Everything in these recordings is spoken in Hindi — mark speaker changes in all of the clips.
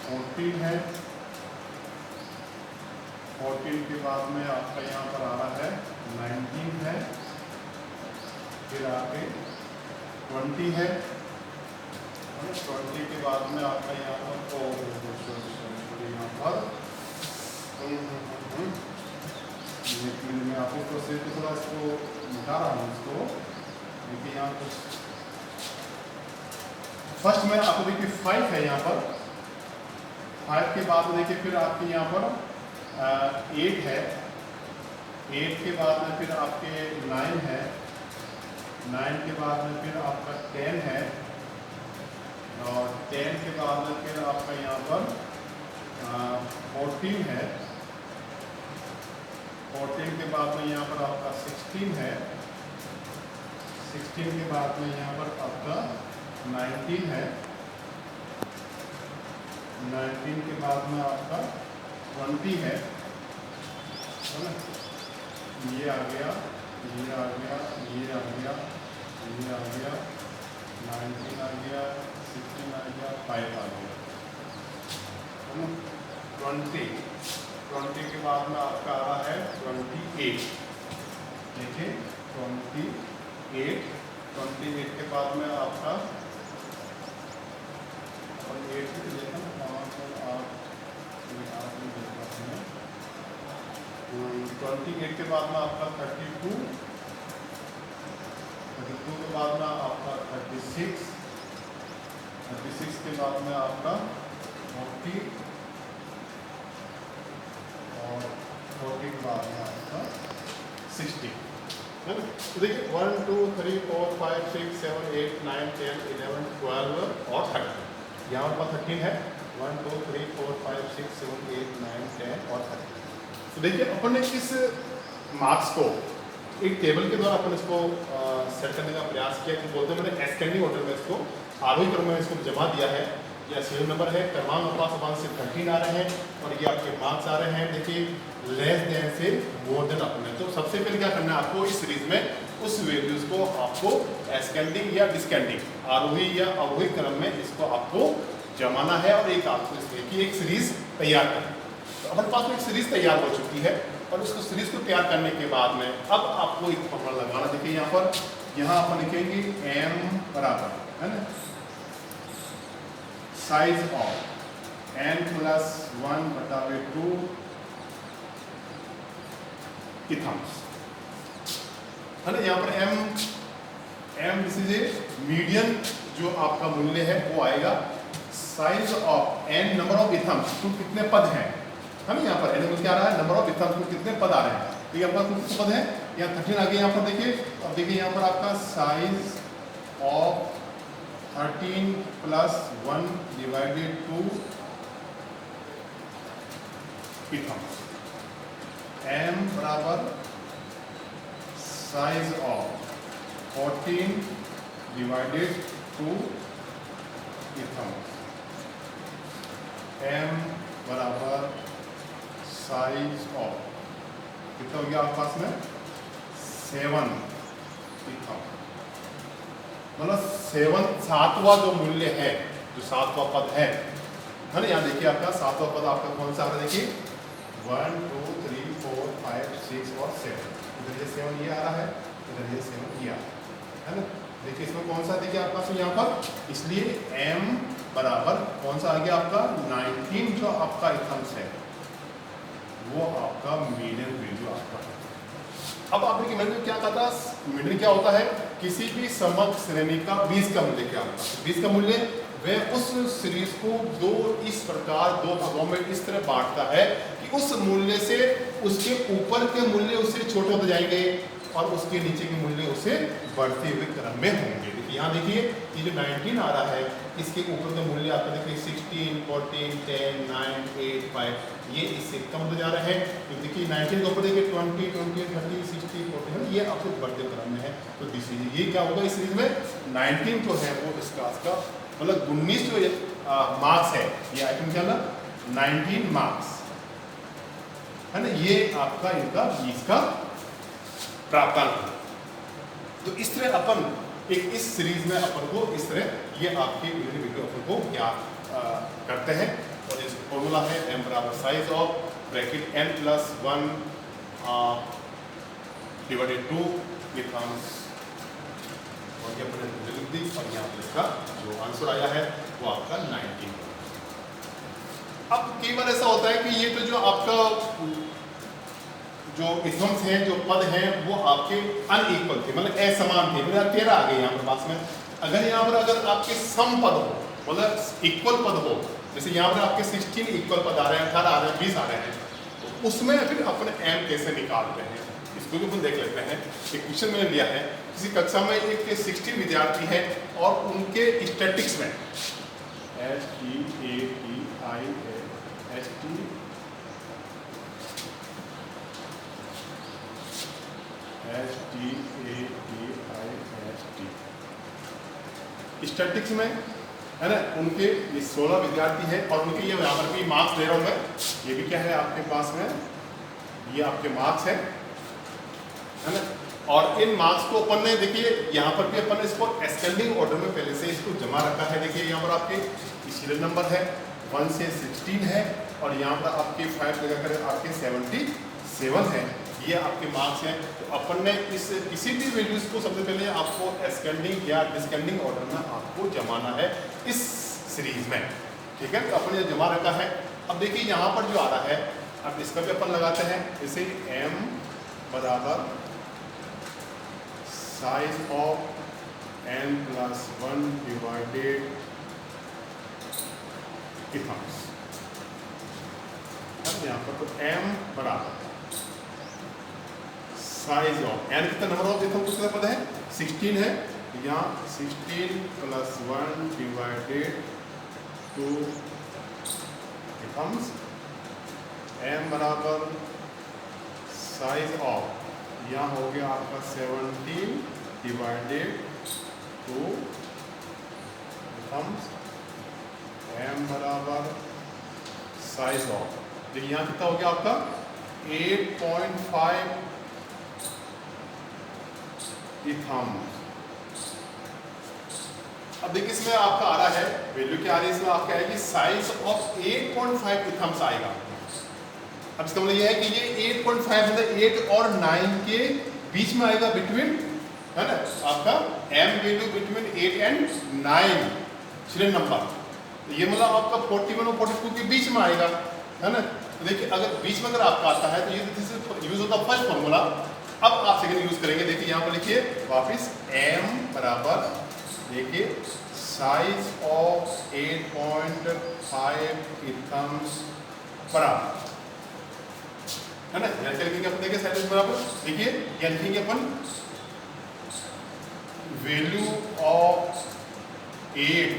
Speaker 1: 14 है, 14 के बाद में आपका यहाँ पर आ रहा है 19 है, फिर आके 20 है, 20 के बाद में आपका यहाँ पर यहाँ पर मैं आपको प्रोसेस को थोड़ा इसको मिटा रहा हूँ इसको, देखिए यहाँ पर फर्स्ट में आपको देखिए 5 है यहाँ पर, 5 के बाद में देखिए फिर आपके यहाँ पर 8 है, 8 के बाद में फिर आपके 9 है, 9 के बाद में फिर आपका 10 है, और 10 के बाद में फिर आपका यहाँ पर 14 है, 14 के बाद में यहाँ पर आपका 16 है, 16 के बाद में यहाँ पर आपका 19 है, 19 के बाद में आपका 20 है ना, ये आ गया, ये आ गया, ये आ गया, ये आ गया, 19 आ गया, 16 आ गया, 5 आ गया, है ना। 20 के बाद में आपका आ रहा है 28, देखिए 28 के बाद में आपका 28 के बाद में आपका 32 के बाद में आपका 36 के बाद में आपका 40 और 40 के बाद में आपका 60, है ना। तो देखिए 1 2 3 4 5 6 7 8 9 10 11 12 और 13, यहाँ पर 13 है, 1 2 3 4 5 6 7 8 9 10 और 13। तो देखिए अपन ने इस मार्क्स को एक टेबल के द्वारा अपन इसको सेट करने का प्रयास किया, कि बोलते हैं मैंने एस्केंडिंग ऑर्डर में इसको आरोही क्रम में इसको जमा दिया है। यह सीरियल नंबर है, क्रमांक आपके पास 1 से 13 आ रहे हैं, और ये आपके मार्क्स आ रहे हैं। देखिए लेस देन से मोर देन अपने, तो सबसे पहले क्या करना है आपको इस सीरीज में उस वैल्यूज को आपको एस्केंडिंग या डिस्केंडिंग, आरोही या अवरोही क्रम में इसको आपको जमाना है, और एक आपको इसकी एक सीरीज तैयार करना। तो अपने पास में एक सीरीज तैयार हो चुकी है, और उसको सीरीज को तैयार करने के बाद में अब आपको एक फॉर्मूला लगाना। देखिए यहाँ पर, यहाँ अपन लिखेंगे m बराबर, है ना, size of n plus 1/2 items, है ना। यहाँ पर m this is a median, जो आपका मूल्य है वो आएगा। Size of n number of items, तो कितने पद हैं, है ना। यहाँ पर n क्या आ रहा है, नंबर ऑफ इथम्स में कितने पद आ रहे हैं, तो यहाँ पर कितने पद हैं, यहाँ 13 आ गए। यहाँ पर देखिए, अब देखिए यहाँ पर आपका साइज ऑफ 13 प्लस 1/2 इथम्स, m बराबर साइज ऑफ 14/2 इथम्स, m बराबर साइज ऑफ कितना हो गया आपके पास में 7 इथम, मतलब 7वां जो मूल्य है, जो 7वां पद है ना। यहाँ देखिए आपका 7वां पद आपका कौन सा आ रहा है, देखिए 1 2 3 4 5 6 और 7, इधर ये 7 ये आ रहा है, इधर ये 7 ये आ रहा है ना। देखिए इसमें कौन सा देखिए आपका यहाँ पर, इसलिए m बराबर कौन सा आ गया आपका 19, जो आपका इथम्स है वो आपका मीडियन वैल्यू आपका है। अब आप देखिए मैंने क्या कहा था, मीडियन क्या होता है, किसी भी समग्र श्रेणी का 20 का मूल्य क्या होता है। 20 का मूल्य वह उस सीरीज को इस प्रकार दो भागों में इस तरह बांटता है कि उस मूल्य से उसके ऊपर के मूल्य उससे छोटे होते जाएंगे, और उसके नीचे के मूल्य उससे बढ़ते हुए क्रम में होंगे। यहाँ देखिए ये जो 19 आ रहा है, इसके ऊपर का मूल्य आपका देखिए 16 14 10 9 8 5, ये इससे कम होते जा रहे हैं। तो देखिए 19 के ऊपर देखिए 20 20 30 60 40, ये आपको बढ़ते क्रम में है। तो ये क्या होगा इस सीरीज में 19 जो है वो इस क्लास का मतलब 19 जो मार्क्स है, ये आइटम क्या ना 19 मार्क्स है ना, ये आपका इनका 20 का प्राप्तांक। तो इस तरह अपन एक इस सीरीज में अपन को इस तरह ये आपके वीडियो अपन को ज्ञात करते हैं, और फॉर्मूला है m बराबर size of bracket n plus 1 divided 2 इथम्स, और ये अपने लिख दी, और यहाँ पर इसका जो आंसर आया है वो आपका 19। अब कई बार ऐसा होता है कि ये तो जो आपका जो इथम्स हैं, जो पद हैं, वो आपके अनइक्वल थे, मतलब असमान थे, मतलब 13 आ गए यहाँ पर पास में। अगर यहाँ पर अगर आपके सम पद हो, मतलब इक्वल पद हो, जैसे यहाँ पर आपके 16 इक्वल पद आ रहे हैं, 18 आ रहे हैं, 20 आ रहे हैं, तो उसमें फिर अपने m कैसे निकालते हैं इसको भी अपन देख लेते हैं। एक क्वेश्चन मैंने लिया है, किसी कक्षा में एक 16 विद्यार्थी हैं और उनके स्टैटिक्स में स्टैटिक्स में है ना, उनके ये 16 विद्यार्थी हैं और उनके ये यहाँ पर भी मार्क्स दे रहा हूँ मैं, ये भी क्या है आपके पास में, ये आपके मार्क्स है ना। और इन मार्क्स को अपन ने देखिए यहाँ पर भी अपन ने इसको एस्केंडिंग ऑर्डर में पहले से इसको जमा रखा है। देखिए यहाँ पर आपके सीरियल नंबर है 1 से 16 है, और यहाँ पर आपके 5 लगाकर आपके 77 है, ये आपके मार्क्स हैं। तो अपन ने इस किसी भी वैल्यूज को सबसे पहले आपको एस्केंडिंग या डिस्केंडिंग ऑर्डर में आपको जमाना है इस सीरीज में, ठीक है। तो अपन ने जमा रखा है। अब देखिए यहाँ पर जो आ रहा है, अब इसका भी अपन लगाते हैं, जैसे m बराबर size of n plus 1 divided items, यहाँ पर तो m बराबर साइज ऑफ n, कितना नंबर ऑफ इथम कितना पता है 16 है, यहाँ 16 प्लस 1 डिवाइडेड 2 इथम्स, m बराबर साइज ऑफ यहाँ हो गया आपका 17 डिवाइडेड 2 इथम्स, m बराबर साइज ऑफ, देखिए यहाँ कितना हो गया आपका 8.5 इथम्स। अब देखिए इसमें आपका आ रहा है वैल्यू क्या आ रही है, इसमें आपका आएगी साइज ऑफ 8.5 इथम्स आएगा। अब इसका मतलब ये है कि ये 8.5 मतलब 8 और 9 के बीच में आएगा, बिटवीन, है ना, आपका m value between 8 and 9 serial number, ये मतलब आपका 41 और 42 के बीच में आएगा, है ना। तो देखिए अगर बीच में अगर आपका आता है तो ये यूज होता है फर्स्ट फॉर्मूला। अब आप सेकंड यूज करेंगे, देखिए यहाँ पर लिखिए वापिस m बराबर, देखिए साइज ऑफ 8.5 इथम्स बराबर, है ना, यहाँ क्या लिखेंगे अपन, देखिए साइज बराबर, देखिए यहाँ लिखेंगे अपन value of 8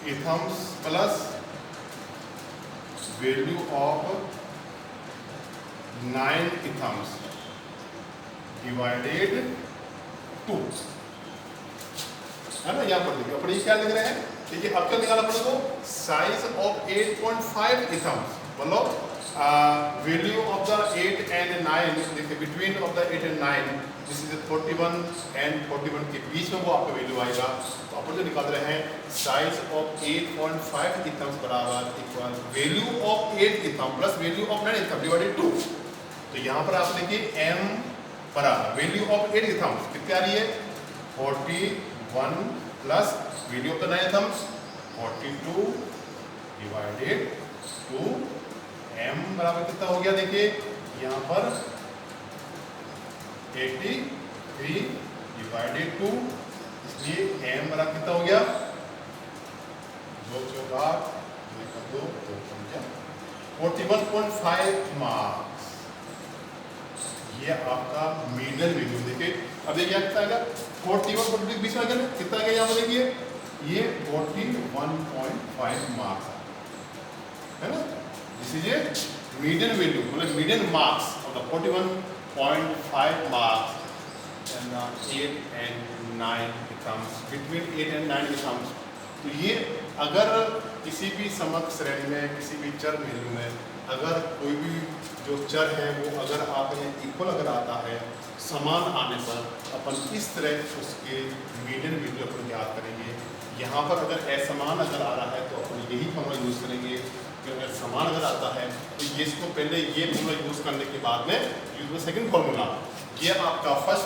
Speaker 1: items plus value of 9 items divided 2, है ना। यहाँ पर देखिए अपन ये क्या लिख रहे हैं, देखिए अब क्या निकाला अपन को साइज ऑफ 8.5 इथम्स, मतलब वैल्यू ऑफ द 8 एंड 9, देखिए between of the 8 and 9, this is 41 and 41 के बीच में वो आपका वैल्यू आएगा। तो अपन जो निकाल रहे हैं साइज ऑफ 8.5 इथम्स बराबर equal value of 8 item plus value of 9 item divided 2। तो यहाँ पर आप देखिए m बराबर वैल्यू ऑफ 8 इथम्स कितनी आ रही है 41 plus value of the 9 इथम्स 42 divided 2, m बराबर कितना हो गया, देखिए यहाँ पर 83 डिवाइडेड 2, इसलिए m बराबर कितना हो गया 2 चौका 2 41.5 मार्क्स, ये आपका मीडियन वैल्यू। देखिए अब देखिए कितना आएगा 41 42 बीच में आ गया ना, कितना आ गया यहाँ पर देखिए ये 41.5 मार्क्स है ना। This is a median value, मतलब median marks of the 41.5 marks and 8 and 9 items, between 8 and 9 items. तो ये अगर किसी भी समग्र श्रेणी में किसी भी चर वैल्यू में अगर कोई भी जो चर है वो अगर आप इक्वल अगर आता है समान आने पर अपन इस तरह उसके मीडियन वैल्यू अपन याद करेंगे। यहाँ पर अगर असमान अगर आ रहा है तो अपन यही फॉर्मूला यूज करेंगे। समान अगर आता है तो ये इसको पहले ये फॉर्मूला यूज करने के बाद में यूज सेकंड फॉर्मूला, ये आपका फर्स्ट